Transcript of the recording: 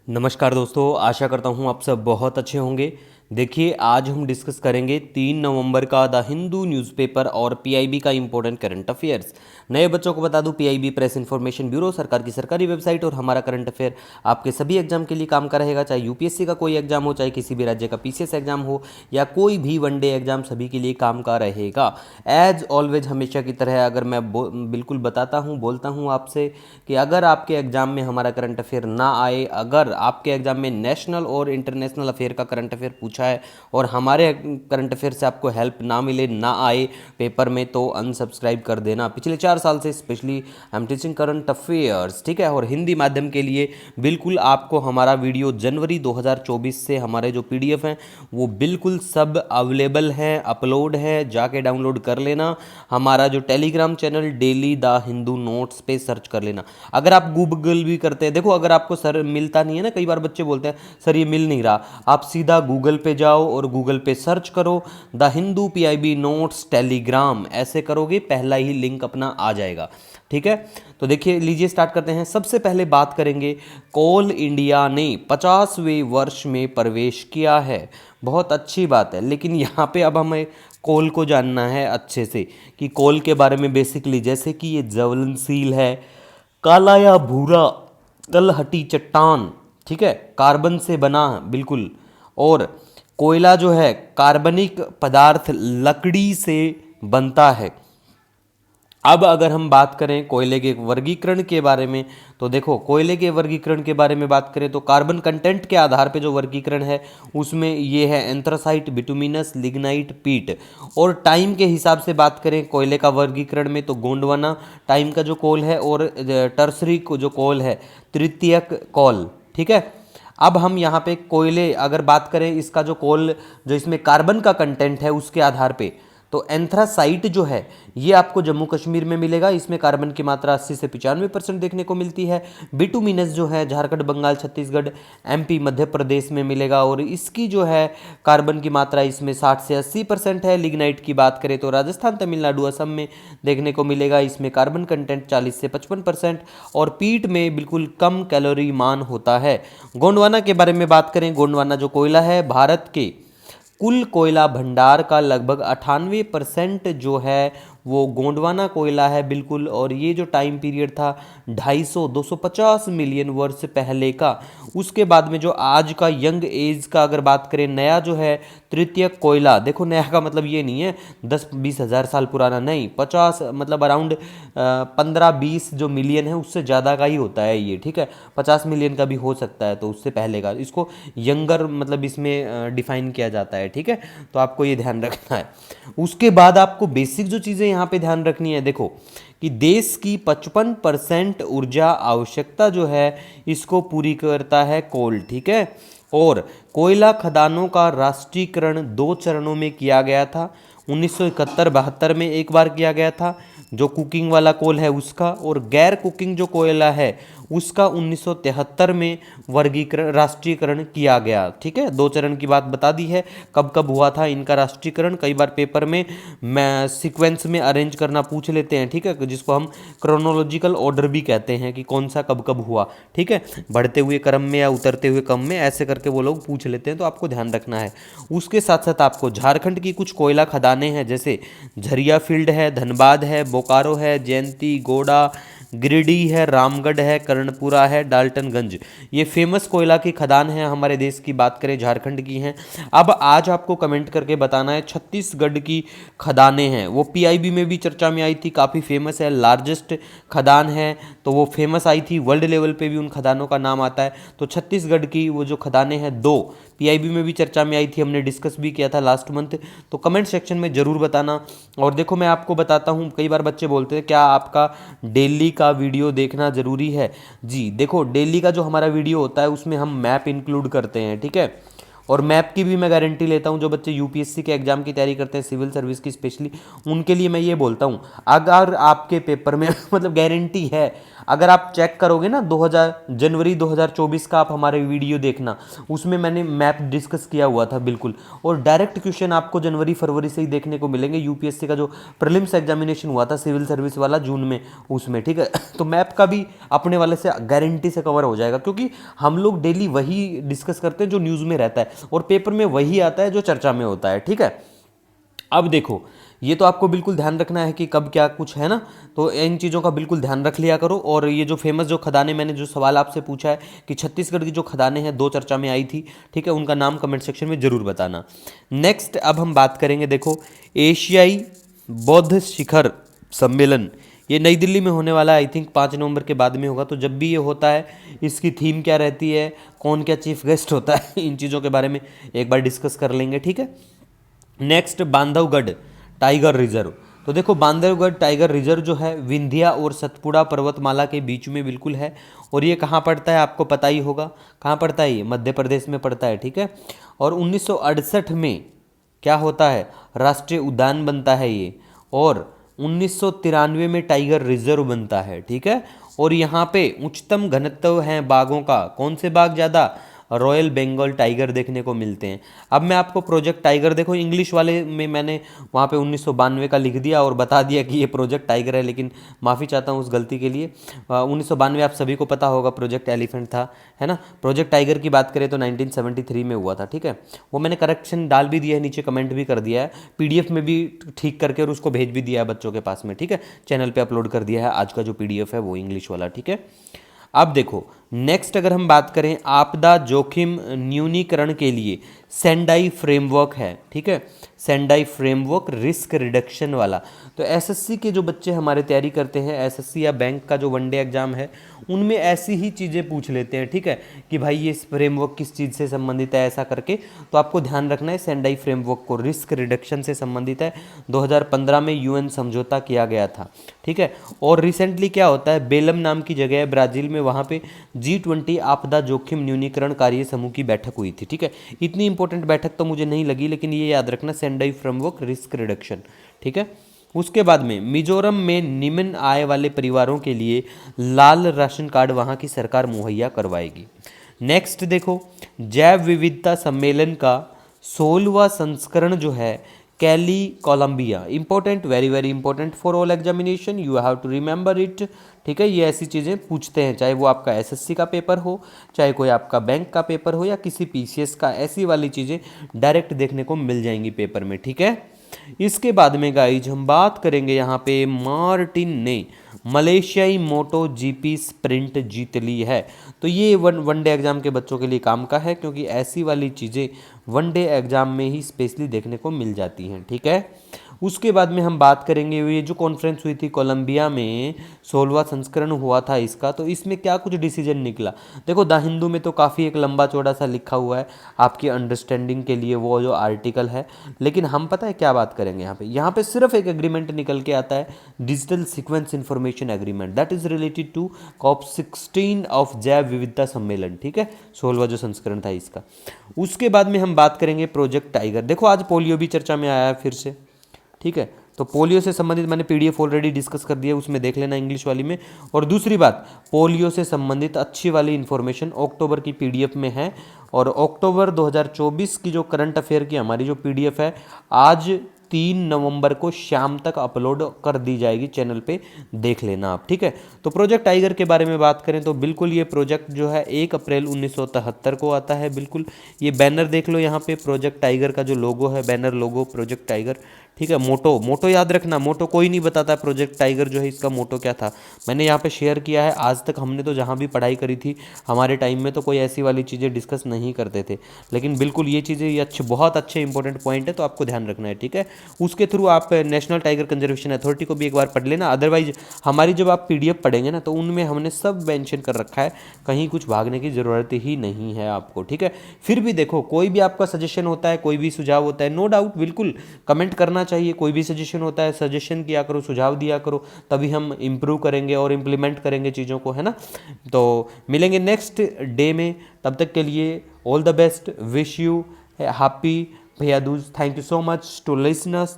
नमस्कार दोस्तों, आशा करता हूँ आप सब बहुत अच्छे होंगे। देखिए, आज हम डिस्कस करेंगे 3 नवंबर का द हिंदू न्यूज़पेपर और पीआईबी का इम्पोर्टेंट करंट अफेयर्स। नए बच्चों को बता दूं, पीआईबी प्रेस इन्फॉर्मेशन ब्यूरो सरकार की सरकारी वेबसाइट और हमारा करंट अफेयर आपके सभी एग्जाम के लिए काम का रहेगा। चाहे यूपीएससी का कोई एग्जाम हो, चाहे किसी भी राज्य का पीसीएस एग्जाम हो या कोई भी वनडे एग्जाम, सभी के लिए काम का रहेगा। एज ऑलवेज हमेशा की तरह अगर मैं बिल्कुल बताता हूँ, बोलता हूँ आपसे कि अगर आपके एग्जाम में हमारा करंट अफेयर ना आए, अगर आपके एग्जाम में नेशनल और इंटरनेशनल अफेयर का करंट अफेयर पूछा है और हमारे करंट अफेयर से आपको हेल्प ना मिले, ना आए पेपर में, तो अनसब्सक्राइब कर देना। पिछले 4 साल से specially I am teaching current affairs, ठीक है। और हिंदी माध्यम के लिए बिल्कुल आपको हमारा वीडियो जनवरी 2024 से हमारे जो पीडीएफ हैं वो बिल्कुल सब अवेलेबल हैं, अपलोड है, जाके डाउनलोड कर लेना। हमारा जो Telegram channel daily the Hindu notes पे सर्च कर लेना। अगर आप गूगल भी करते हैं, देखो अगर आपको सर मिलता नहीं है ना, कई बार बच्चे बोलते हैं सर ये मिल नहीं रहा, आप सीधा गूगल पे जाओ और गूगल पे सर्च करो the Hindu PIB notes Telegram, ऐसे करोगे पहला ही लिंक अपना आ जाएगा, ठीक है। तो देखिए, लीजिए स्टार्ट करते हैं। सबसे पहले बात करेंगे, कोल इंडिया ने 50वें वर्ष में प्रवेश किया है। बहुत अच्छी बात है, लेकिन यहाँ पे अब हमें कोल को जानना है अच्छे से कि कोल के बारे में बेसिकली, जैसे कि ये ज्वलनशील है, काला या भूरा तलहटी चट्टान, ठीक है, कार्बन से बना है बिल्कुल। और कोयला जो है कार्बनिक पदार्थ लकड़ी से बनता है। अब अगर हम बात करें कोयले के वर्गीकरण के बारे में, तो देखो कोयले के वर्गीकरण के बारे में बात करें तो कार्बन कंटेंट के आधार पे जो वर्गीकरण है उसमें ये है एंथ्रासाइट, बिटुमिनस, लिग्नाइट, पीट। और टाइम के हिसाब से बात करें कोयले का वर्गीकरण में, तो गोंडवाना टाइम का जो कोल है और टर्सरी को जो कोल है तृतीयक कोल, ठीक है। अब हम यहाँ पे कोयले अगर बात करें, इसका जो कोल जो इसमें कार्बन का कंटेंट है उसके आधार पे, तो एंथ्रासाइट जो है ये आपको जम्मू कश्मीर में मिलेगा, इसमें कार्बन की मात्रा 80 से 95% देखने को मिलती है। बिटुमिनस जो है झारखंड, बंगाल, छत्तीसगढ़, एमपी, मध्य प्रदेश में मिलेगा और इसकी जो है कार्बन की मात्रा इसमें 60 से 80% है। लिग्नाइट की बात करें तो राजस्थान, तमिलनाडु, असम में देखने को मिलेगा, इसमें कार्बन कंटेंट 40 से 55%। और पीट में बिल्कुल कम कैलोरी मान होता है। गोंडवाना के बारे में बात करें, गोंडवाना जो कोयला है भारत के कुल कोयला भंडार का लगभग 98% जो है वो गोंडवाना कोयला है बिल्कुल। और ये जो टाइम पीरियड था 250 मिलियन वर्ष पहले का। उसके बाद में जो आज का यंग एज का अगर बात करें, नया जो है तृतीय कोयला, देखो नया का मतलब ये नहीं है 10-20 हज़ार साल पुराना, नहीं, 50 मतलब अराउंड 15-20 जो मिलियन है उससे ज़्यादा का ही होता है ये, ठीक है। 50 मिलियन का भी हो सकता है, तो उससे पहले का, इसको यंगर मतलब इसमें डिफाइन किया जाता है, ठीक है। तो आपको ये ध्यान रखना है। उसके बाद आपको बेसिक जो चीज़ें यहाँ पे ध्यान रखनी है, देखो कि देश की 55% ऊर्जा आवश्यकता जो है इसको पूरी करता है कोल, ठीक है। और कोयला खदानों का राष्ट्रीयकरण 2 चरणों में किया गया था। 1971-72 में एक बार किया गया था, जो कुकिंग वाला कोल है उसका, और गैर कुकिंग जो कोयला है उसका 1973 में वर्गीकरण, राष्ट्रीयकरण किया गया, ठीक है। 2 चरण की बात बता दी है, कब कब हुआ था इनका राष्ट्रीयकरण। कई बार पेपर में मैं सीक्वेंस में अरेंज करना पूछ लेते हैं, ठीक है, जिसको हम क्रोनोलॉजिकल ऑर्डर भी कहते हैं कि कौन सा कब कब हुआ, ठीक है, बढ़ते हुए क्रम में या उतरते हुए क्रम में, ऐसे करके वो लोग पूछ लेते हैं, तो आपको ध्यान रखना है। उसके साथ साथ आपको झारखंड की कुछ कोयला खदानें हैं, जैसे झरिया फील्ड है, धनबाद है, बोकारो है, जयंती, गोडा, गिरिडीह है, रामगढ़ है, कर्णपुरा है, डाल्टनगंज, ये फेमस कोयला की खदान है हमारे देश की। बात करें झारखंड की हैं। अब आज आपको कमेंट करके बताना है छत्तीसगढ़ की खदानें हैं, वो पीआईबी में भी चर्चा में आई थी, काफ़ी फेमस है, लार्जेस्ट खदान है, तो वो फेमस आई थी, वर्ल्ड लेवल पे भी उन खदानों का नाम आता है। तो छत्तीसगढ़ की वो जो खदानें हैं, 2 पीआईबी में भी चर्चा में आई थी, हमने डिस्कस भी किया था लास्ट मंथ, तो कमेंट सेक्शन में ज़रूर बताना। और देखो मैं आपको बताता हूँ, कई बार बच्चे बोलते हैं क्या आपका डेली का वीडियो देखना ज़रूरी है। जी देखो, डेली का जो हमारा वीडियो होता है उसमें हम मैप इंक्लूड करते हैं, ठीक है। और मैप की भी मैं गारंटी लेता हूँ। जो बच्चे यूपीएससी के एग्जाम की तैयारी करते हैं, सिविल सर्विस की स्पेशली, उनके लिए मैं ये बोलता हूँ, अगर आपके पेपर में मतलब गारंटी है, अगर आप चेक करोगे ना 2000 जनवरी 2024 का आप हमारे वीडियो देखना, उसमें मैंने मैप डिस्कस किया हुआ था बिल्कुल, और डायरेक्ट क्वेश्चन आपको जनवरी फरवरी से ही देखने को मिलेंगे। यूपीएससी का जो प्रीलिम्स एग्जामिनेशन हुआ था सिविल सर्विस वाला जून में, उसमें, ठीक है। तो मैप का भी अपने वाले से गारंटी से कवर हो जाएगा, क्योंकि हम लोग डेली वही डिस्कस करते हैं जो न्यूज़ में रहता है, और पेपर में वही आता है जो चर्चा में होता है, ठीक है। अब देखो, ये तो आपको बिल्कुल ध्यान रखना है कि कब क्या कुछ है ना, तो इन चीज़ों का बिल्कुल ध्यान रख लिया करो। और ये जो फेमस जो खदानें, मैंने जो सवाल आपसे पूछा है कि छत्तीसगढ़ की जो खदानें हैं, 2 चर्चा में आई थी, ठीक है, उनका नाम कमेंट सेक्शन में जरूर बताना। नेक्स्ट अब हम बात करेंगे, देखो, एशियाई बौद्ध शिखर सम्मेलन, ये नई दिल्ली में होने वाला है, आई थिंक 5 नवंबर के बाद में होगा। तो जब भी ये होता है, इसकी थीम क्या रहती है, कौन क्या चीफ गेस्ट होता है, इन चीज़ों के बारे में एक बार डिस्कस कर लेंगे, ठीक है। Next, Bandhavgarh tiger reserve. तो देखो, बांधवगढ़ टाइगर रिजर्व जो है विंध्या और सतपुड़ा पर्वतमाला के बीच में बिल्कुल है, और ये कहाँ पड़ता है आपको पता ही होगा, कहाँ पड़ता है, ये मध्य प्रदेश में पड़ता है, ठीक है। और 1968 में क्या होता है, राष्ट्रीय उद्यान बनता है ये, और 1993 में टाइगर रिजर्व बनता है, ठीक है। और यहाँ पे उच्चतम घनत्व है बाघों का, कौन से बाघ ज़्यादा, रॉयल बंगाल टाइगर देखने को मिलते हैं। अब मैं आपको प्रोजेक्ट टाइगर, देखो इंग्लिश वाले में मैंने वहाँ पे 1992 का लिख दिया और बता दिया कि ये प्रोजेक्ट टाइगर है, लेकिन माफ़ी चाहता हूँ उस गलती के लिए। 1992 आप सभी को पता होगा प्रोजेक्ट एलिफेंट था, है ना। प्रोजेक्ट टाइगर की बात करें तो 1973 में हुआ था, ठीक है। वो मैंने करेक्शन डाल भी दिया है, नीचे कमेंट भी कर दिया है, पीडीएफ में भी ठीक करके, और उसको भेज भी दिया है बच्चों के पास में, ठीक है। चैनल पे अपलोड कर दिया है आज का जो पीडीएफ है वो इंग्लिश वाला, ठीक है। अब देखो, नेक्स्ट अगर हम बात करें, आपदा जोखिम न्यूनीकरण के लिए सेंडाई फ्रेमवर्क है, ठीक है। सेंडाई फ्रेमवर्क रिस्क रिडक्शन वाला। तो एसएससी के जो बच्चे हमारे तैयारी करते हैं, एसएससी या बैंक का जो वनडे एग्जाम है, उनमें ऐसी ही चीज़ें पूछ लेते हैं, ठीक है, कि भाई ये फ्रेमवर्क किस चीज़ से संबंधित है, ऐसा करके। तो आपको ध्यान रखना है, सेंडाई फ्रेमवर्क को रिस्क रिडक्शन से संबंधित है, 2015 में यूएन समझौता किया गया था, ठीक है। और रिसेंटली क्या होता है, बेलम नाम की जगह है ब्राज़ील में, वहाँ पे G20 आपदा जोखिम न्यूनीकरण कार्य समूह की बैठक हुई थी, ठीक है। इतनी इंपॉर्टेंट बैठक तो मुझे नहीं लगी, लेकिन ये याद रखना, सेंडाई फ्रेमवर्क रिस्क रिडक्शन, ठीक है। उसके बाद में मिजोरम में निम्न आय वाले परिवारों के लिए लाल राशन कार्ड वहाँ की सरकार मुहैया करवाएगी। नेक्स्ट देखो, जैव विविधता सम्मेलन का 16वां संस्करण जो है, Cali Colombia, important, very very important for all examination, you have to remember it, ठीक है। ये ऐसी चीज़ें पूछते हैं, चाहे वो आपका एसएससी का पेपर हो, चाहे कोई आपका बैंक का पेपर हो, या किसी पीसीएस का, ऐसी वाली चीज़ें डायरेक्ट देखने को मिल जाएंगी पेपर में, ठीक है। इसके बाद में गाइज हम बात करेंगे, यहाँ पे मार्टिन ने मलेशियाई मोटो जीपी स्प्रिंट जीत ली है। तो ये वनडे एग्जाम के बच्चों के लिए काम का है, क्योंकि ऐसी वाली चीज़ें वनडे एग्जाम में ही स्पेशली देखने को मिल जाती हैं, ठीक है। उसके बाद में हम बात करेंगे, ये जो कॉन्फ्रेंस हुई थी कोलंबिया में, 16वां संस्करण हुआ था इसका, तो इसमें क्या कुछ डिसीजन निकला। देखो, द हिंदू में तो काफ़ी एक लंबा चौड़ा सा लिखा हुआ है आपकी अंडरस्टैंडिंग के लिए, वो जो आर्टिकल है, लेकिन हम पता है क्या बात करेंगे यहाँ पे सिर्फ एक एग्रीमेंट निकल के आता है, digital sequence information agreement, that is related to COP16 of जैव विविधता सम्मेलन, ठीक है, 16वां जो संस्करण था इसका। उसके बाद में हम बात करेंगे प्रोजेक्ट टाइगर। देखो, आज पोलियो भी चर्चा में आया है फिर से, ठीक है। तो पोलियो से संबंधित मैंने पीडीएफ ऑलरेडी डिस्कस कर दिया, उसमें देख लेना इंग्लिश वाली में। और दूसरी बात, पोलियो से संबंधित अच्छी वाली इन्फॉर्मेशन अक्टूबर की पीडीएफ में है, और अक्टूबर 2024 की जो करंट अफेयर की हमारी जो पीडीएफ है, आज 3 नवंबर को शाम तक अपलोड कर दी जाएगी चैनल पे, देख लेना आप, ठीक है। तो प्रोजेक्ट टाइगर के बारे में बात करें तो बिल्कुल ये प्रोजेक्ट जो है 1 अप्रैल 1973 को आता है, बिल्कुल। ये बैनर देख लो यहाँ पे, प्रोजेक्ट टाइगर का जो लोगो है, बैनर लोगो प्रोजेक्ट टाइगर, ठीक है। मोटो याद रखना, मोटो कोई नहीं बताता प्रोजेक्ट टाइगर जो है इसका मोटो क्या था, मैंने यहाँ पे शेयर किया है। आज तक हमने तो जहाँ भी पढ़ाई करी थी हमारे टाइम में तो कोई ऐसी वाली चीज़ें डिस्कस नहीं करते थे, लेकिन बिल्कुल ये चीज़ें ये बहुत अच्छे इंपॉर्टेंट पॉइंट है, तो आपको ध्यान रखना है, ठीक है। उसके थ्रू आप नेशनल टाइगर कंजर्वेशन अथॉरिटी को भी एक बार पढ़ लेना, अदरवाइज हमारी जब आप पीडीएफ पढ़ेंगे ना, तो उनमें हमने सब मेंशन कर रखा है, कहीं कुछ भागने की ज़रूरत ही नहीं है आपको, ठीक है। फिर भी देखो, कोई भी आपका सजेशन होता है, कोई भी सुझाव होता है, नो डाउट बिल्कुल कमेंट करना चाहिए, कोई भी सजेशन होता है सजेशन किया करो, सुझाव दिया करो, तभी हम इम्प्रूव करेंगे और इम्प्लीमेंट करेंगे चीज़ों को, है ना। तो मिलेंगे नेक्स्ट डे में, तब तक के लिए all the best, wish you happy Bhaiya Dooj. Thank you so much to listeners.